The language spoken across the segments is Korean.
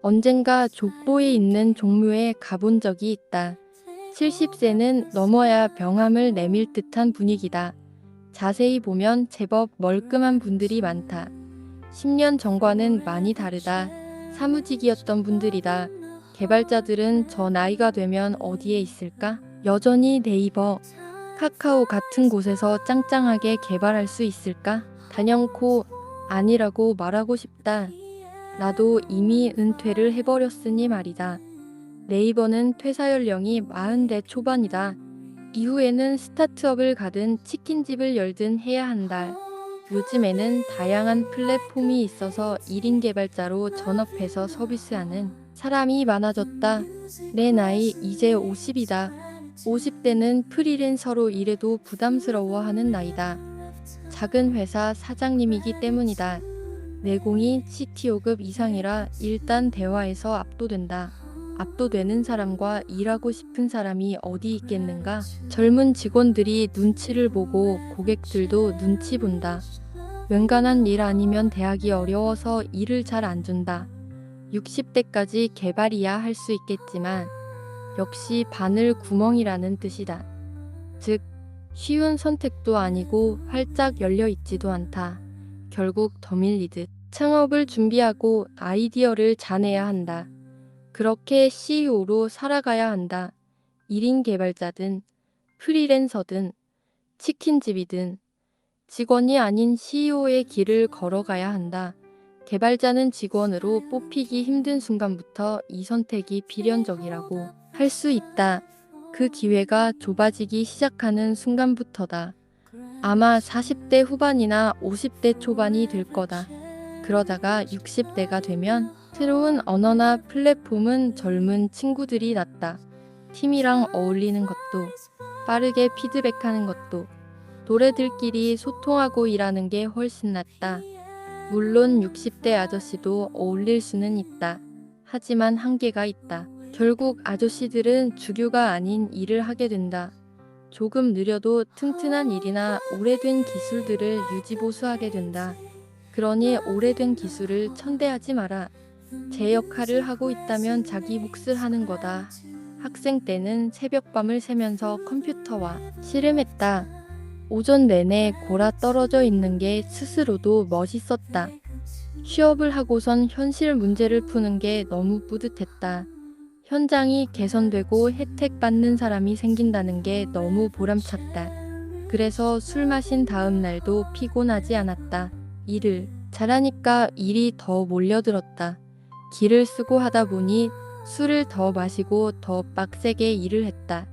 언젠가 족보에 있는 종묘에 가본 적이 있다. 70세는 넘어야 병함을 내밀 듯한 분위기다. 자세히 보면 제법 멀끔한 분들이 많다. 10년 전과는 많이 다르다. 사무직이었던 분들이다. 개발자들은 저 나이가 되면 어디에 있을까? 여전히 네이버, 카카오 같은 곳에서 짱짱하게 개발할 수 있을까? 단연코 아니라고 말하고 싶다. 나도 이미 은퇴를 해버렸으니 말이다. 네이버는 퇴사 연령이 40대 초반이다. 이후에는 스타트업을 가든 치킨집을 열든 해야 한다. 요즘에는 다양한 플랫폼이 있어서 1인 개발자로 전업해서 서비스하는 사람이 많아졌다. 내 나이 이제 50이다. 50대는 프리랜서로 일해도 부담스러워하는 나이다. 작은 회사 사장님이기 때문이다. 내공이 CTO급 이상이라 일단 대화에서 압도된다. 압도되는 사람과 일하고 싶은 사람이 어디 있겠는가? 젊은 직원들이 눈치를 보고 고객들도 눈치 본다. 웬간한 일 아니면 대하기 어려워서 일을 잘 안 준다. 60대까지 개발이야 할 수 있겠지만 역시 바늘 구멍이라는 뜻이다. 즉, 쉬운 선택도 아니고 활짝 열려 있지도 않다. 결국 더 밀리듯 창업을 준비하고 아이디어를 자내야 한다. 그렇게 CEO로 살아가야 한다. 1인 개발자든 프리랜서든 치킨집이든 직원이 아닌 CEO의 길을 걸어가야 한다. 개발자는 직원으로 뽑히기 힘든 순간부터 이 선택이 필연적이라고 할 수 있다. 그 기회가 좁아지기 시작하는 순간부터다. 아마 40대 후반이나 50대 초반이 될 거다. 그러다가 60대가 되면 새로운 언어나 플랫폼은 젊은 친구들이 낫다. 팀이랑 어울리는 것도, 빠르게 피드백하는 것도, 노래들끼리 소통하고 일하는 게 훨씬 낫다. 물론 60대 아저씨도 어울릴 수는 있다. 하지만 한계가 있다. 결국 아저씨들은 주류가 아닌 일을 하게 된다. 조금 느려도 튼튼한 일이나 오래된 기술들을 유지보수하게 된다. 그러니 오래된 기술을 천대하지 마라. 제 역할을 하고 있다면 자기 몫을 하는 거다. 학생 때는 새벽밤을 새면서 컴퓨터와 씨름했다. 오전 내내 골아 떨어져 있는 게 스스로도 멋있었다. 취업을 하고선 현실 문제를 푸는 게 너무 뿌듯했다. 현장이 개선되고 혜택 받는 사람이 생긴다는 게 너무 보람찼다. 그래서 술 마신 다음 날도 피곤하지 않았다. 일을 잘하니까 일이 더 몰려들었다. 기를 쓰고 하다 보니 술을 더 마시고 더 빡세게 일을 했다.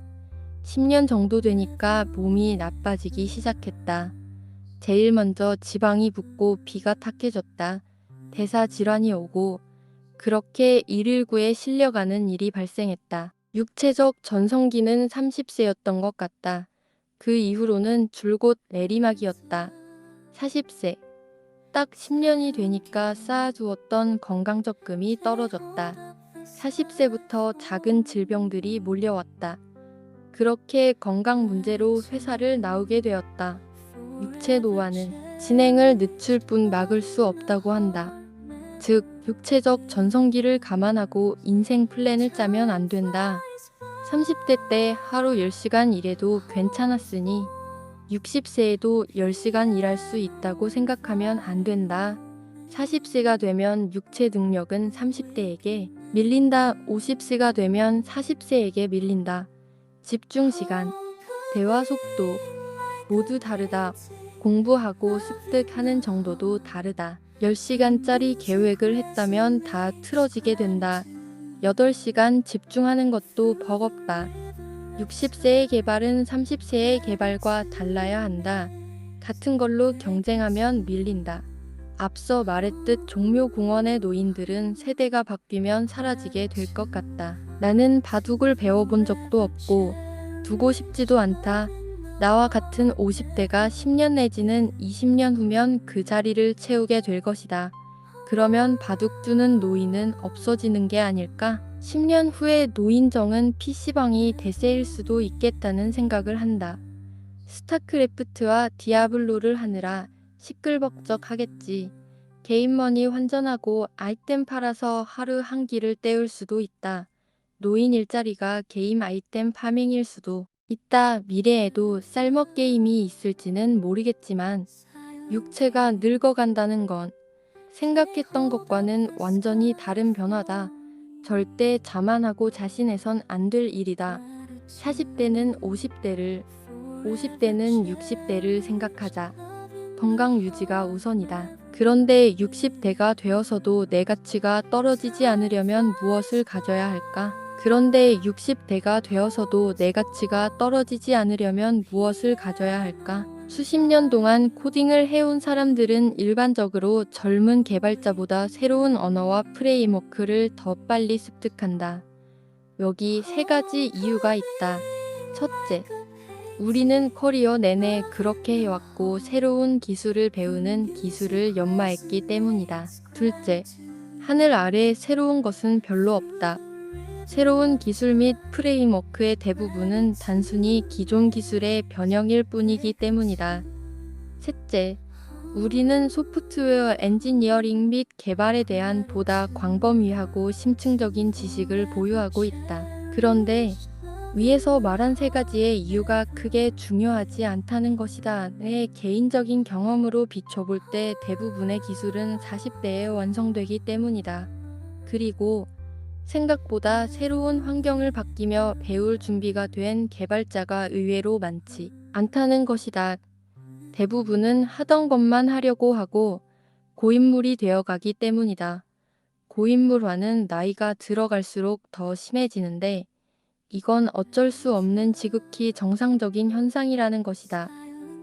10년 정도 되니까 몸이 나빠지기 시작했다. 제일 먼저 지방이 붓고 비가 탁해졌다. 대사 질환이 오고 그렇게 119에 실려가는 일이 발생했다. 육체적 전성기는 30세였던 것 같다. 그 이후로는 줄곧 내리막이었다. 40세. 딱 10년이 되니까 쌓아두었던 건강 적금이 떨어졌다. 40세부터 작은 질병들이 몰려왔다. 그렇게 건강 문제로 회사를 나오게 되었다. 육체 노화는 진행을 늦출 뿐 막을 수 없다고 한다. 즉, 육체적 전성기를 감안하고 인생 플랜을 짜면 안 된다. 30대 때 하루 10시간 일해도 괜찮았으니 60세에도 10시간 일할 수 있다고 생각하면 안 된다. 40세가 되면 육체 능력은 30대에게 밀린다. 50세가 되면 40세에게 밀린다. 집중 시간, 대화 속도 모두 다르다. 공부하고 습득하는 정도도 다르다. 10시간짜리 계획을 했다면 다 틀어지게 된다. 8시간 집중하는 것도 버겁다. 60세의 개발은 30세의 개발과 달라야 한다. 같은 걸로 경쟁하면 밀린다. 앞서 말했듯 종묘공원의 노인들은 세대가 바뀌면 사라지게 될 것 같다. 나는 바둑을 배워본 적도 없고 두고 싶지도 않다. 나와 같은 50대가 10년 내지는 20년 후면 그 자리를 채우게 될 것이다. 그러면 바둑 두는 노인은 없어지는 게 아닐까? 10년 후에 노인정은 PC방이 대세일 수도 있겠다는 생각을 한다. 스타크래프트와 디아블로를 하느라 시끌벅적 하겠지. 개인머니 환전하고 아이템 팔아서 하루 한 끼를 때울 수도 있다. 노인 일자리가 게임 아이템 파밍일 수도 있다. 미래에도 쌀먹 게임이 있을지는 모르겠지만 육체가 늙어간다는 건 생각했던 것과는 완전히 다른 변화다. 절대 자만하고 자신해선 안 될 일이다. 40대는 50대를, 50대는 60대를 생각하자. 건강 유지가 우선이다. 그런데 60대가 되어서도 내 가치가 떨어지지 않으려면 무엇을 가져야 할까? 그런데 60대가 되어서도 내 가치가 떨어지지 않으려면 무엇을 가져야 할까? 수십 년 동안 코딩을 해온 사람들은 일반적으로 젊은 개발자보다 새로운 언어와 프레임워크를 더 빨리 습득한다. 여기 세 가지 이유가 있다. 첫째, 우리는 커리어 내내 그렇게 해왔고 새로운 기술을 배우는 기술을 연마했기 때문이다. 둘째, 하늘 아래 새로운 것은 별로 없다. 새로운 기술 및 프레임워크의 대부분은 단순히 기존 기술의 변형일 뿐이기 때문이다. 셋째, 우리는 소프트웨어 엔지니어링 및 개발에 대한 보다 광범위하고 심층적인 지식을 보유하고 있다. 그런데 위에서 말한 세 가지의 이유가 크게 중요하지 않다는 것이다. 내 개인적인 경험으로 비춰볼 때 대부분의 기술은 40대에 완성되기 때문이다. 그리고 생각보다 새로운 환경을 바뀌며 배울 준비가 된 개발자가 의외로 많지 않다는 것이다. 대부분은 하던 것만 하려고 하고 고인물이 되어가기 때문이다. 고인물화는 나이가 들어갈수록 더 심해지는데 이건 어쩔 수 없는 지극히 정상적인 현상이라는 것이다.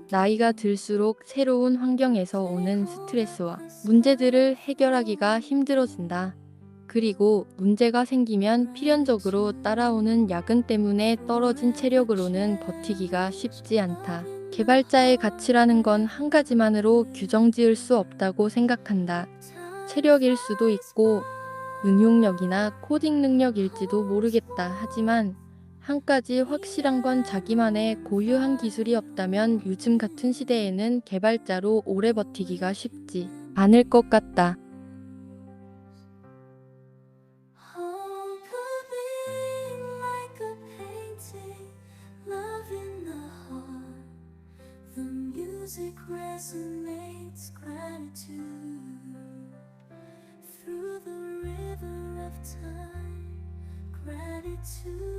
나이가 들수록 새로운 환경에서 오는 스트레스와 문제들을 해결하기가 힘들어진다. 그리고 문제가 생기면 필연적으로 따라오는 야근 때문에 떨어진 체력으로는 버티기가 쉽지 않다. 개발자의 가치라는 건 한 가지만으로 규정 지을 수 없다고 생각한다. 체력일 수도 있고 응용력이나 코딩 능력일지도 모르겠다. 하지만 한 가지 확실한 건 자기만의 고유한 기술이 없다면 요즘 같은 시대에는 개발자로 오래 버티기가 쉽지 않을 것 같다. Opening like a painting, love in the heart. The music resonates gratitude through the river of time. Gratitude.